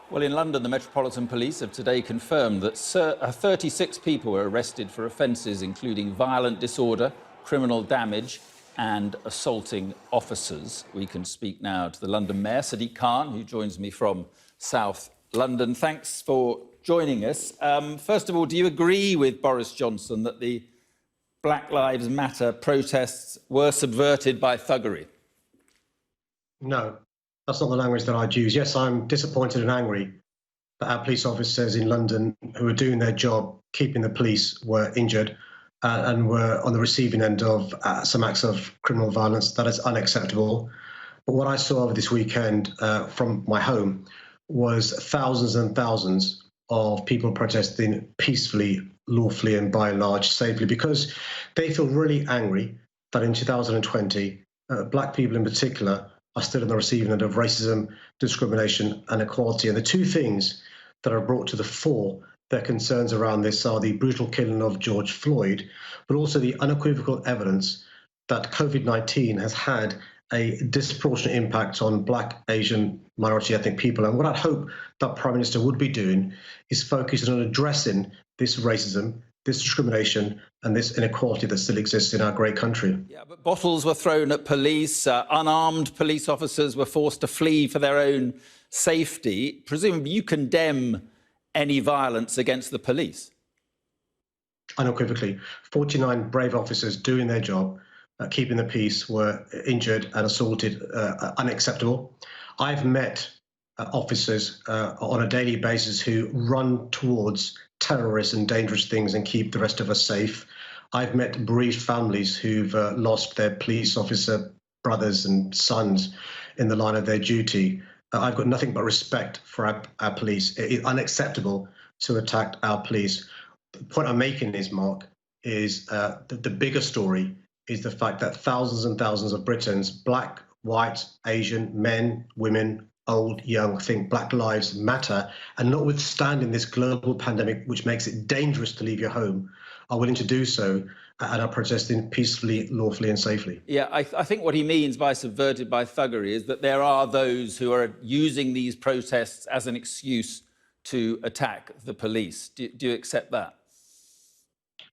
Well, in London, the Metropolitan Police have today confirmed that 36 people were arrested for offences including violent disorder, criminal damage and assaulting officers. We can speak now to the London Mayor, Sadiq Khan, who joins me from South London. Thanks for joining us. First of all, do you agree with Boris Johnson that the Black Lives Matter protests were subverted by thuggery? No, that's not the language that I'd use. Yes, I'm disappointed and angry that our police officers in London who were doing their job, keeping the police, were injured and were on the receiving end of some acts of criminal violence. That is unacceptable. But what I saw over this weekend from my home was thousands and thousands of people protesting peacefully, lawfully, and by and large safely, because they feel really angry that in 2020, black people in particular are still on the receiving end of racism, discrimination and equality. And the two things that are brought to the fore, their concerns around this, are the brutal killing of George Floyd, but also the unequivocal evidence that COVID-19 has had a disproportionate impact on black, Asian, minority ethnic people. And what I'd hope that Prime Minister would be doing is focusing on addressing this racism, this discrimination and this inequality that still exists in our great country. Yeah, but bottles were thrown at police, unarmed police officers were forced to flee for their own safety. Presumably you condemn any violence against the police? Unequivocally. 49 brave officers doing their job, keeping the peace, were injured and assaulted. Unacceptable. I've met officers on a daily basis who run towards terrorists and dangerous things and keep the rest of us safe. I've met bereaved families who've lost their police officer brothers and sons in the line of their duty. I've got nothing but respect for our police. It is unacceptable to attack our police. The point I'm making is, Mark, is that the bigger story is the fact that thousands and thousands of Britons, black, white, Asian, men, women, old, young, think Black Lives Matter, and notwithstanding this global pandemic, which makes it dangerous to leave your home, are willing to do so and are protesting peacefully, lawfully and safely. Yeah, I think what he means by subverted by thuggery is that there are those who are using these protests as an excuse to attack the police. Do you accept that?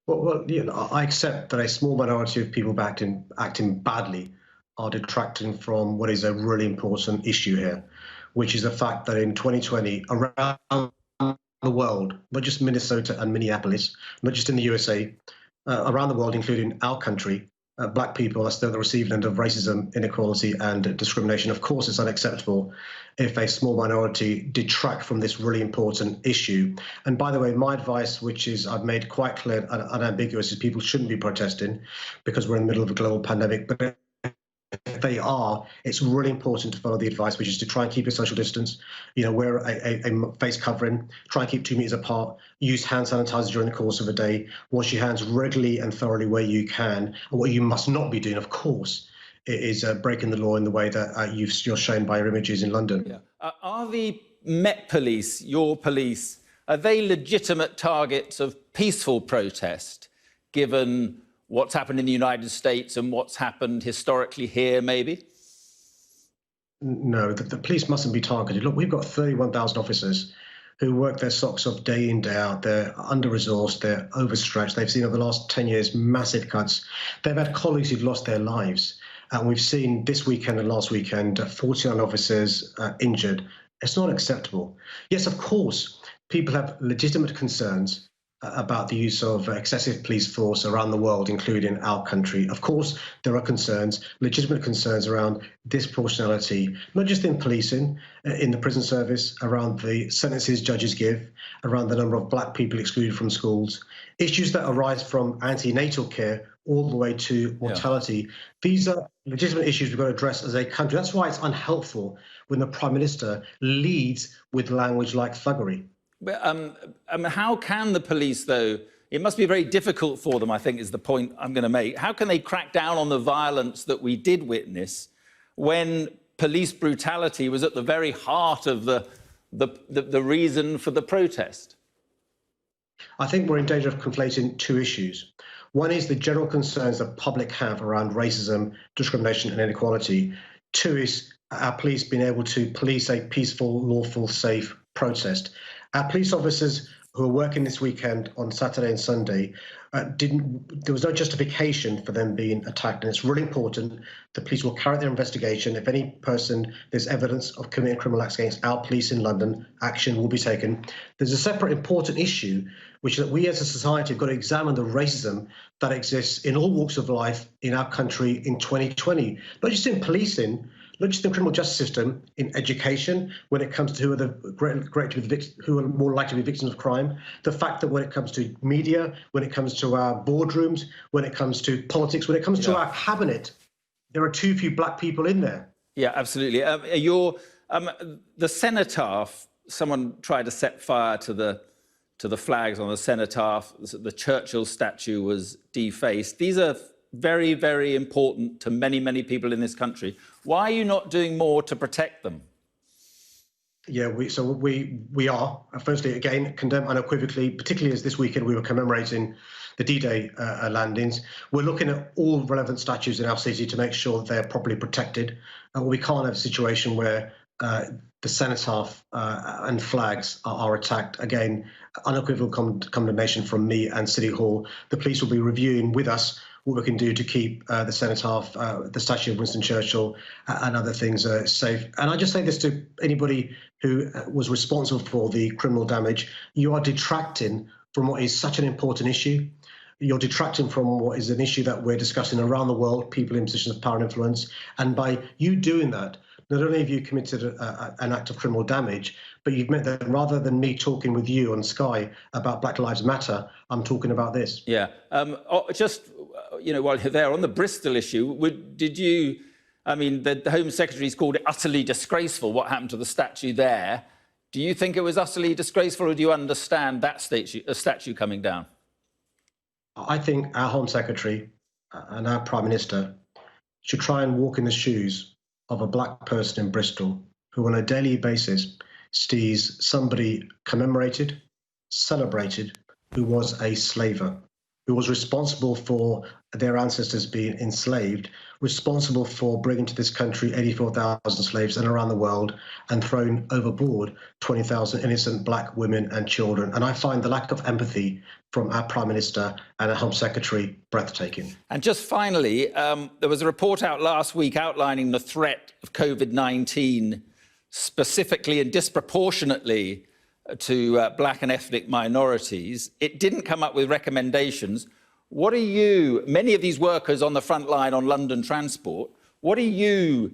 Well, I accept that a small minority of people acting badly are detracting from what is a really important issue here, which is the fact that in 2020, around the world, not just Minnesota and Minneapolis, not just in the USA, around the world, including our country, black people are still the receiving end of racism, inequality and discrimination. Of course, it's unacceptable if a small minority detract from this really important issue. And by the way, my advice, which is I've made quite clear and unambiguous, is people shouldn't be protesting because we're in the middle of a global pandemic. But if they are, it's really important to follow the advice, which is to try and keep a social distance, wear a face covering, try and keep 2 meters apart, use hand sanitizer during the course of a day, wash your hands regularly and thoroughly where you can. And what you must not be doing, of course, is breaking the law in the way that you're shown by your images in London. Yeah. Are the Met Police, your police, are they legitimate targets of peaceful protest, given what's happened in the United States and what's happened historically here, maybe? No, the police mustn't be targeted. Look, we've got 31,000 officers who work their socks off day in, day out. They're under-resourced, they're overstretched. They've seen over the last 10 years massive cuts. They've had colleagues who've lost their lives. And we've seen this weekend and last weekend 49 officers injured. It's not acceptable. Yes, of course, people have legitimate concerns about the use of excessive police force around the world, including our country. Of course, there are concerns, legitimate concerns around disproportionality, not just in policing, in the prison service, around the sentences judges give, around the number of black people excluded from schools, issues that arise from antenatal care all the way to mortality. Yeah. These are legitimate issues we've got to address as a country. That's why it's unhelpful when the Prime Minister leads with language like thuggery. But how can the police, though, it must be very difficult for them, I think, is the point I'm going to make. How can they crack down on the violence that we did witness when police brutality was at the very heart of the reason for the protest? I think we're in danger of conflating two issues. One is the general concerns the public have around racism, discrimination and inequality. Two is our police being able to police a peaceful, lawful, safe protest. Our police officers who are working this weekend on Saturday and Sunday, there was no justification for them being attacked. And it's really important the police will carry out their investigation. If any person, there's evidence of committing criminal acts against our police in London, action will be taken. There's a separate important issue, which is that we as a society have got to examine the racism that exists in all walks of life in our country in 2020, not just in policing, not just in the criminal justice system, in education, when it comes to who are more likely to be victims of crime, the fact that when it comes to media, when it comes to our boardrooms, when it comes to politics, when it comes to our cabinet, there are too few black people in there. Yeah, absolutely. The cenotaph, someone tried to set fire to the flags on the cenotaph. The Churchill statue was defaced. These are very, very important to many, many people in this country. Why are you not doing more to protect them? Yeah, we are. Firstly, again, condemn unequivocally, particularly as this weekend we were commemorating the D-Day landings. We're looking at all relevant statues in our city to make sure that they're properly protected. We can't have a situation where the cenotaph and flags are attacked. Again, unequivocal condemnation from me and City Hall. The police will be reviewing with us what we can do to keep the cenotaph, the statue of Winston Churchill and other things safe. And I just say this to anybody who was responsible for the criminal damage. You are detracting from what is such an important issue. You're detracting from what is an issue that we're discussing around the world, people in positions of power and influence. And by you doing that, not only have you committed an act of criminal damage, but you've meant that rather than me talking with you on Sky about Black Lives Matter, I'm talking about this. Yeah. While you're there, on the Bristol issue, the Home Secretary's called it utterly disgraceful what happened to the statue there. Do you think it was utterly disgraceful, or do you understand that statue coming down? I think our Home Secretary and our Prime Minister should try and walk in the shoes of a black person in Bristol who on a daily basis sees somebody commemorated, celebrated, who was a slaver, who was responsible for their ancestors being enslaved, responsible for bringing to this country 84,000 slaves and around the world, and thrown overboard 20,000 innocent black women and children. And I find the lack of empathy from our Prime Minister and our Home Secretary breathtaking. And just finally, there was a report out last week outlining the threat of COVID-19 specifically and disproportionately to black and ethnic minorities. It didn't come up with recommendations. What are you, many of these workers on the front line on London transport, what are you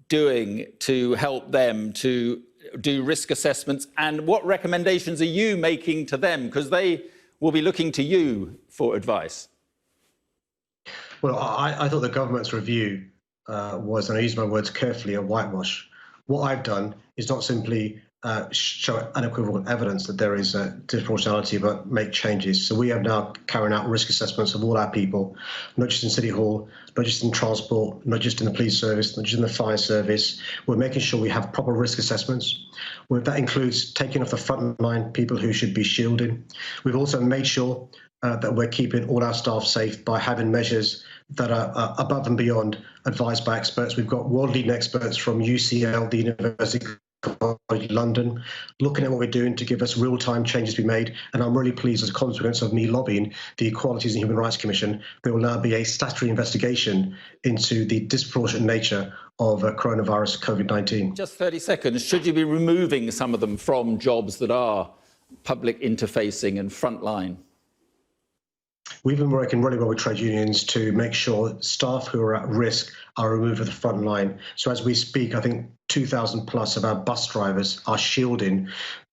doing to help them to do risk assessments, and what recommendations are you making to them? Because they will be looking to you for advice. Well, I thought the government's review was, and I use my words carefully, a whitewash. What I've done is not simply show unequivocal evidence that there is a disproportionality, but make changes. So we have now carrying out risk assessments of all our people, not just in City Hall, not just in transport, not just in the police service, not just in the fire service. We're making sure we have proper risk assessments. That includes taking off the front line people who should be shielding. We've also made sure that we're keeping all our staff safe by having measures that are above and beyond advised by experts. We've got world-leading experts from UCL, the University College London, looking at what we're doing to give us real-time changes to be made. And I'm really pleased, as a consequence of me lobbying the Equalities and Human Rights Commission, there will now be a statutory investigation into the disproportionate nature of coronavirus COVID-19. Just 30 seconds. Should you be removing some of them from jobs that are public interfacing and frontline? We've been working really well with trade unions to make sure staff who are at risk are removed from the front line. So as we speak, I think 2,000 plus of our bus drivers are shielding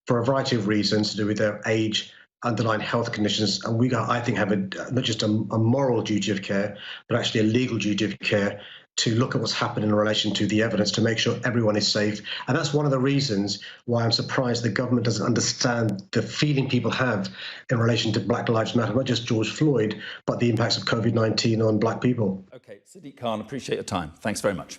for a variety of reasons to do with their age, underlying health conditions. And we, I think, have not just a moral duty of care, but actually a legal duty of care to look at what's happened in relation to the evidence to make sure everyone is safe. And that's one of the reasons why I'm surprised the government doesn't understand the feeling people have in relation to Black Lives Matter, not just George Floyd, but the impacts of COVID-19 on black people. OK, Sadiq Khan, appreciate your time. Thanks very much.